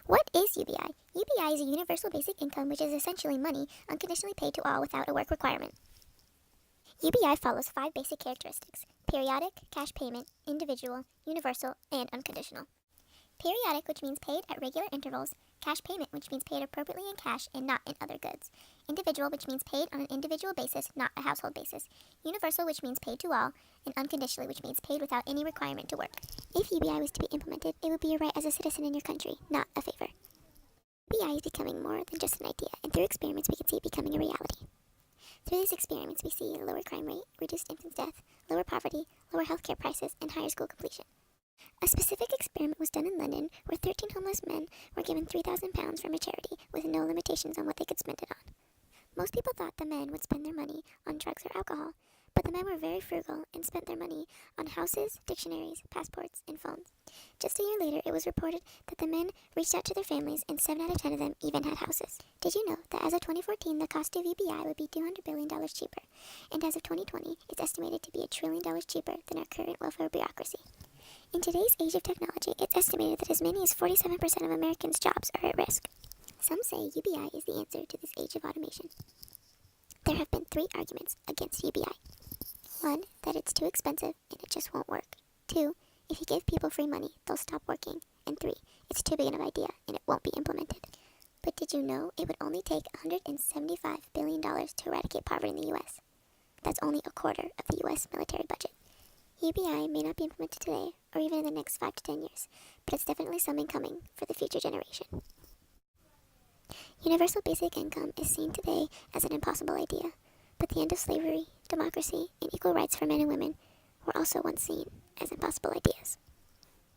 What is UBI? UBI is a universal basic income, which is essentially money unconditionally paid to all without a work requirement. UBI follows 5 basic characteristics: periodic, cash payment, individual, universal, and unconditional. Periodic, which means paid at regular intervals; cash payment, which means paid appropriately in cash and not in other goods; individual, which means paid on an individual basis, not a household basis; universal, which means paid to all; and unconditionally, which means paid without any requirement to work. If UBI was to be implemented, it would be a right as a citizen in your country, not a favor. UBI is becoming more than just an idea, and through experiments we can see it becoming a reality. Through these experiments, we see a lower crime rate, reduced infant death, lower poverty, lower healthcare prices, and higher school completion. A specific experiment was done in London where 13 homeless men were given £3,000 from a charity with no limitations on what they could spend it on. Most people thought the men would spend their money on drugs or alcohol, but the men were very frugal and spent their money on houses, dictionaries, passports, and phones. Just a year later, it was reported that the men reached out to their families, and 7 out of 10 of them even had houses. Did you know that as of 2014, the cost of UBI would be $200 billion cheaper, and as of 2020, it's estimated to be $1 trillion cheaper than our current welfare bureaucracy? In today's age of technology, it's estimated that as many as 47% of Americans' jobs are at risk. Some say UBI is the answer to this age of automation. There have been 3 arguments against UBI. 1, that it's too expensive and it just won't work. 2, if you give people free money, they'll stop working. And 3, it's too big an idea and it won't be implemented. But did you know it would only take $175 billion to eradicate poverty in the U.S.? That's only a quarter of the U.S. military budget. UBI may not be implemented today or even in the next 5 to 10 years, but it's definitely something coming for the future generation. Universal basic income is seen today as an impossible idea, but the end of slavery, democracy, and equal rights for men and women were also once seen as impossible ideas.